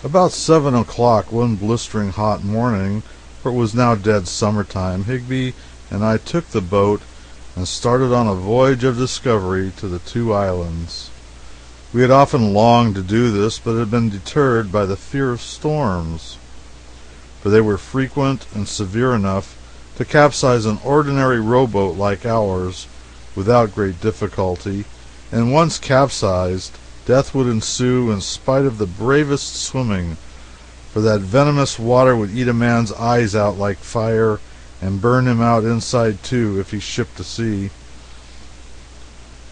About 7 o'clock one blistering hot morning, for it was now dead summertime, Higbee and I took the boat and started on a voyage of discovery to the two islands. We had often longed to do this, but had been deterred by the fear of storms, for they were frequent and severe enough to capsize an ordinary rowboat like ours without great difficulty, and once capsized, death would ensue in spite of the bravest swimming, for that venomous water would eat a man's eyes out like fire and burn him out inside too if he shipped to sea.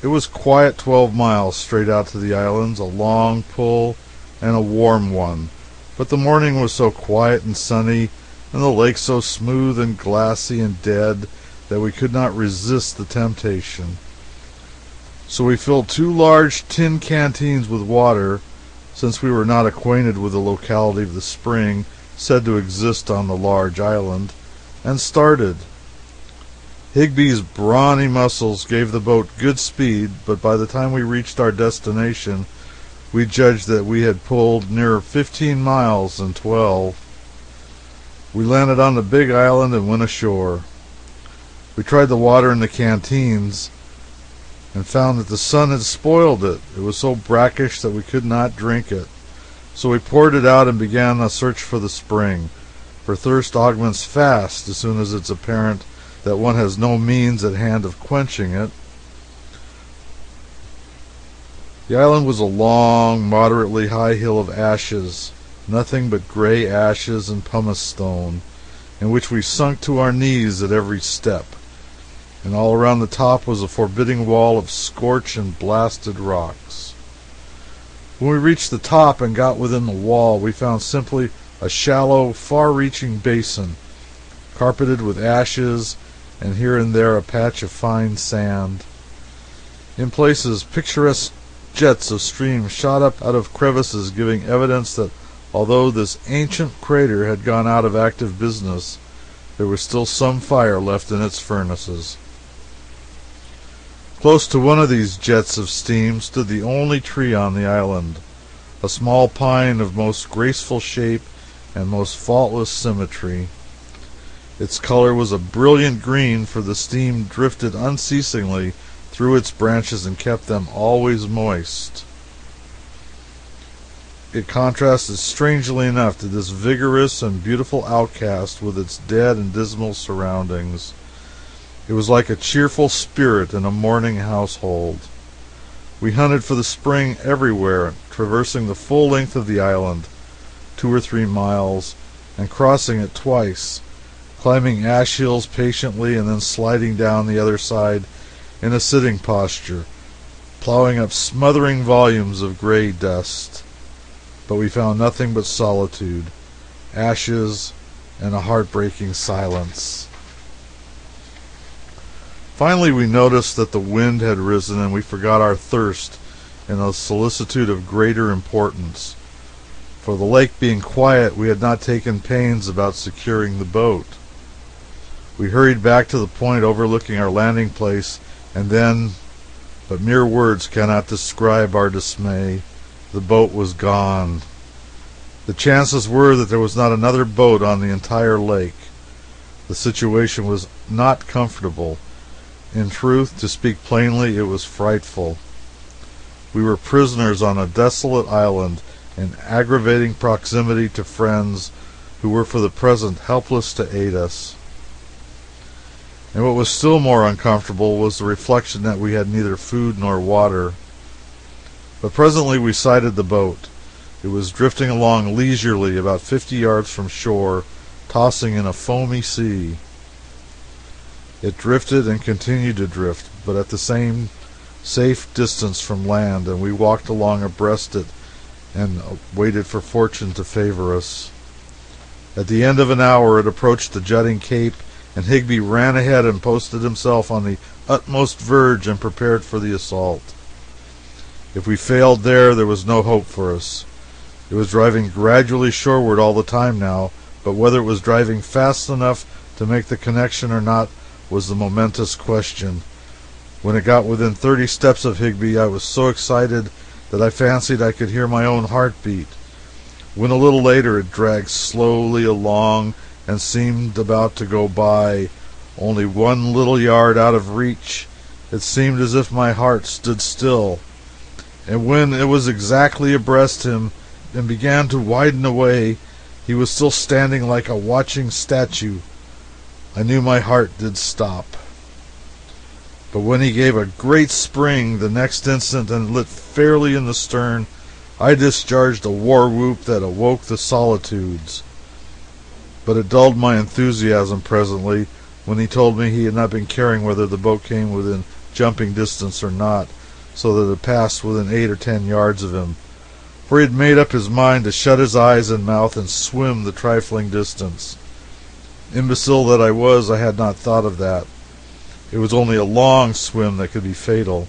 It was quiet 12 miles straight out to the islands, a long pull and a warm one, but the morning was so quiet and sunny, and the lake so smooth and glassy and dead, that we could not resist the temptation. So we filled 2 large tin canteens with water, since we were not acquainted with the locality of the spring said to exist on the large island, and started. Higbee's brawny muscles gave the boat good speed, but by the time we reached our destination, we judged that we had pulled nearer 15 miles than 12. We landed on the big island and went ashore. We tried the water in the canteens and found that the sun had spoiled it. It was so brackish that we could not drink it. So we poured it out and began a search for the spring, for thirst augments fast as soon as it's apparent that one has no means at hand of quenching it. The island was a long, moderately high hill of ashes, nothing but gray ashes and pumice stone, in which we sunk to our knees at every step, and all around the top was a forbidding wall of scorched and blasted rocks. When we reached the top and got within the wall, we found simply a shallow, far-reaching basin, carpeted with ashes, and here and there a patch of fine sand. In places, picturesque jets of stream shot up out of crevices, giving evidence that although this ancient crater had gone out of active business, there was still some fire left in its furnaces. Close to one of these jets of steam stood the only tree on the island, a small pine of most graceful shape and most faultless symmetry. Its color was a brilliant green, for the steam drifted unceasingly through its branches and kept them always moist. It contrasted strangely enough to this vigorous and beautiful outcast with its dead and dismal surroundings. It was like a cheerful spirit in a mourning household. We hunted for the spring everywhere, traversing the full length of the island, 2 or 3 miles, and crossing it twice, climbing ash hills patiently and then sliding down the other side in a sitting posture, plowing up smothering volumes of gray dust. But we found nothing but solitude, ashes, and a heartbreaking silence. Finally we noticed that the wind had risen, and we forgot our thirst in a solicitude of greater importance. For the lake being quiet, we had not taken pains about securing the boat. We hurried back to the point overlooking our landing place, and then, but mere words cannot describe our dismay, the boat was gone. The chances were that there was not another boat on the entire lake. The situation was not comfortable. In truth, to speak plainly, it was frightful. We were prisoners on a desolate island, in aggravating proximity to friends who were for the present helpless to aid us. And what was still more uncomfortable was the reflection that we had neither food nor water. But presently we sighted the boat. It was drifting along leisurely about 50 yards from shore, tossing in a foamy sea. It drifted and continued to drift, but at the same safe distance from land, and we walked along abreast it and waited for fortune to favor us. At the end of an hour it approached the jutting cape, and Higbee ran ahead and posted himself on the utmost verge and prepared for the assault. If we failed there was no hope for us. It was driving gradually shoreward all the time now, but whether it was driving fast enough to make the connection or not was the momentous question. When it got within 30 steps of Higbee, I was so excited that I fancied I could hear my own heart beat. When a little later it dragged slowly along and seemed about to go by, only one little yard out of reach, it seemed as if my heart stood still. And when it was exactly abreast him and began to widen away, he was still standing like a watching statue. I knew my heart did stop. But when he gave a great spring the next instant and lit fairly in the stern, I discharged a war whoop that awoke the solitudes. But it dulled my enthusiasm presently when he told me he had not been caring whether the boat came within jumping distance or not, so that it passed within 8 or 10 yards of him, for he had made up his mind to shut his eyes and mouth and swim the trifling distance. Imbecile that I was, I had not thought of that. It was only a long swim that could be fatal.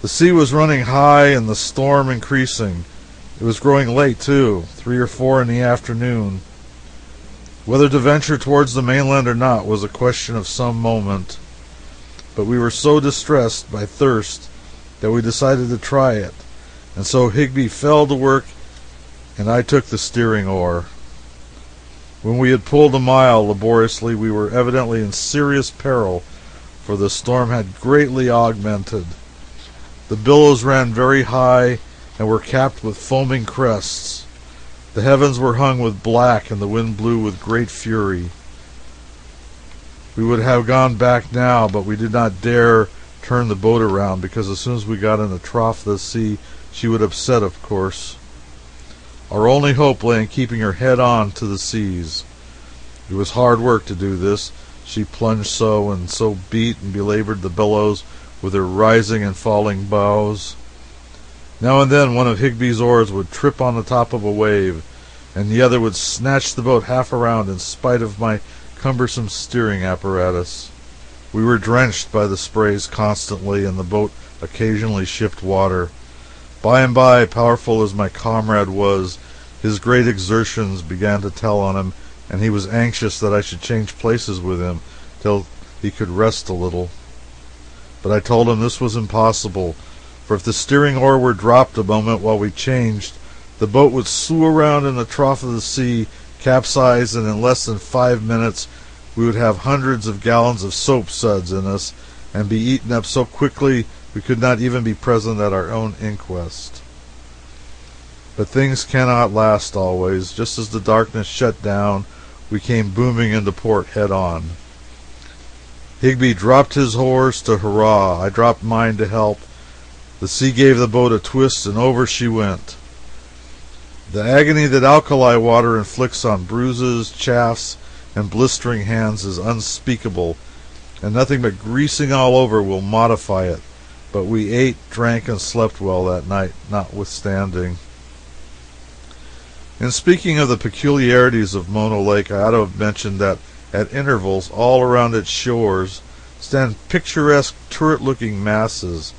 The sea was running high and the storm increasing. It was growing late, too, 3 or 4 in the afternoon. Whether to venture towards the mainland or not was a question of some moment, but we were so distressed by thirst that we decided to try it, and so Higby fell to work and I took the steering oar. When we had pulled a mile laboriously, we were evidently in serious peril, for the storm had greatly augmented. The billows ran very high and were capped with foaming crests. The heavens were hung with black, and the wind blew with great fury. We would have gone back now, but we did not dare turn the boat around, because as soon as we got in the trough of the sea, she would upset, of course. Our only hope lay in keeping her head on to the seas. It was hard work to do this. She plunged so, and so beat and belabored the billows with her rising and falling bows. Now and then one of Higby's oars would trip on the top of a wave, and the other would snatch the boat half around in spite of my cumbersome steering apparatus. We were drenched by the sprays constantly, and the boat occasionally shipped water. By and by, powerful as my comrade was, his great exertions began to tell on him, and he was anxious that I should change places with him till he could rest a little. But I told him this was impossible, for if the steering oar were dropped a moment while we changed, the boat would slew around in the trough of the sea, capsize, and in less than 5 minutes we would have hundreds of gallons of soap suds in us, and be eaten up so quickly we could not even be present at our own inquest. But things cannot last always. Just as the darkness shut down, we came booming into port head on. Higby dropped his oars to hurrah. I dropped mine to help. The sea gave the boat a twist, and over she went. The agony that alkali water inflicts on bruises, chafes, and blistering hands is unspeakable, and nothing but greasing all over will modify it. But we ate, drank, and slept well that night, notwithstanding. In speaking of the peculiarities of Mono Lake, I ought to have mentioned that at intervals all around its shores stand picturesque turret-looking masses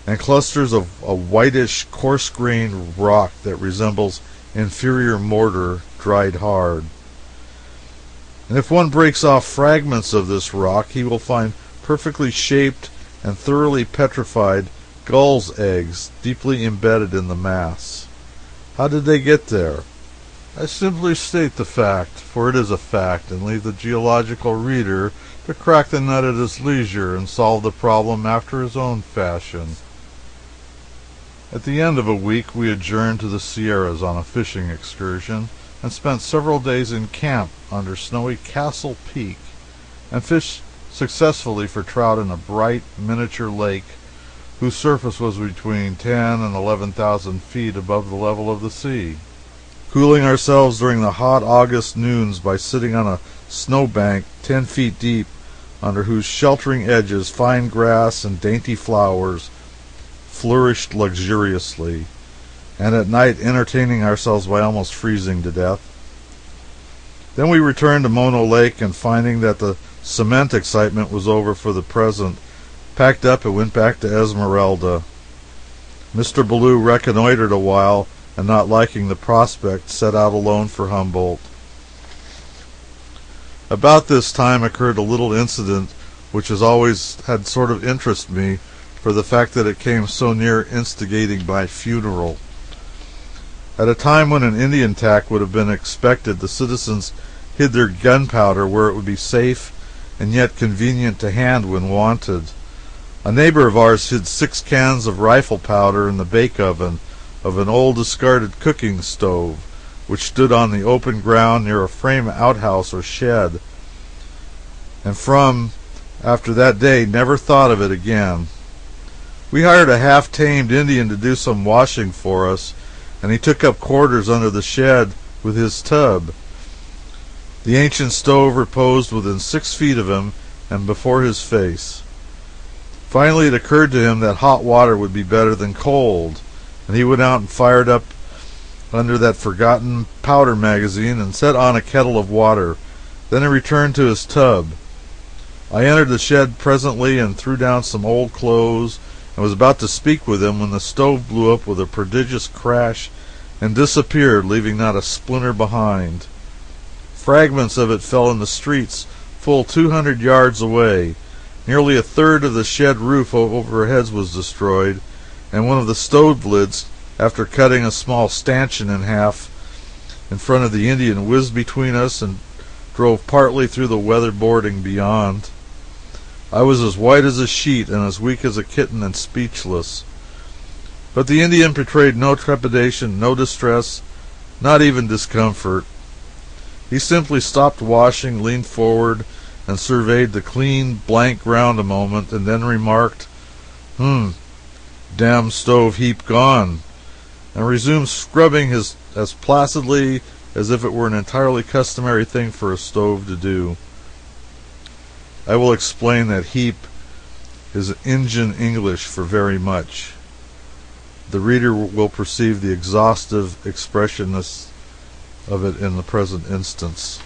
and clusters of a whitish, coarse-grained rock that resembles inferior mortar dried hard. And if one breaks off fragments of this rock, he will find perfectly shaped and thoroughly petrified gulls' eggs deeply embedded in the mass. How did they get there? I simply state the fact, for it is a fact, and leave the geological reader to crack the nut at his leisure and solve the problem after his own fashion. At the end of a week we adjourned to the Sierras on a fishing excursion, and spent several days in camp under snowy Castle Peak, and fished successfully for trout in a bright miniature lake whose surface was between 10 and 11,000 feet above the level of the sea. Cooling ourselves during the hot August noons by sitting on a snowbank 10 feet deep, under whose sheltering edges fine grass and dainty flowers flourished luxuriously, and at night entertaining ourselves by almost freezing to death. Then we returned to Mono Lake, and finding that the cement excitement was over for the present, packed up and went back to Esmeralda. Mr. Ballou reconnoitered a while, and not liking the prospect, set out alone for Humboldt. About this time occurred a little incident which has always had sort of interested me, for the fact that it came so near instigating my funeral. At a time when an Indian attack would have been expected, the citizens hid their gunpowder where it would be safe and yet convenient to hand when wanted. A neighbor of ours hid 6 cans of rifle powder in the bake oven of an old discarded cooking stove, which stood on the open ground near a frame outhouse or shed, and after that day, never thought of it again. We hired a half-tamed Indian to do some washing for us, and he took up quarters under the shed with his tub. The ancient stove reposed within 6 feet of him and before his face. Finally, it occurred to him that hot water would be better than cold, and he went out and fired up under that forgotten powder magazine and set on a kettle of water. Then he returned to his tub. I entered the shed presently and threw down some old clothes and was about to speak with him when the stove blew up with a prodigious crash and disappeared, leaving not a splinter behind. Fragments of it fell in the streets full 200 yards away. Nearly a third of the shed roof over our heads was destroyed, and one of the stove lids, after cutting a small stanchion in half in front of the Indian, whizzed between us and drove partly through the weatherboarding beyond. I was as white as a sheet and as weak as a kitten and speechless. But the Indian betrayed no trepidation, no distress, not even discomfort. He simply stopped washing, leaned forward, and surveyed the clean, blank ground a moment, and then remarked, damn stove heap gone, and resumed scrubbing as placidly as if it were an entirely customary thing for a stove to do. I will explain that heap is Injun English for very much. The reader will perceive the exhaustive expressiveness of it in the present instance.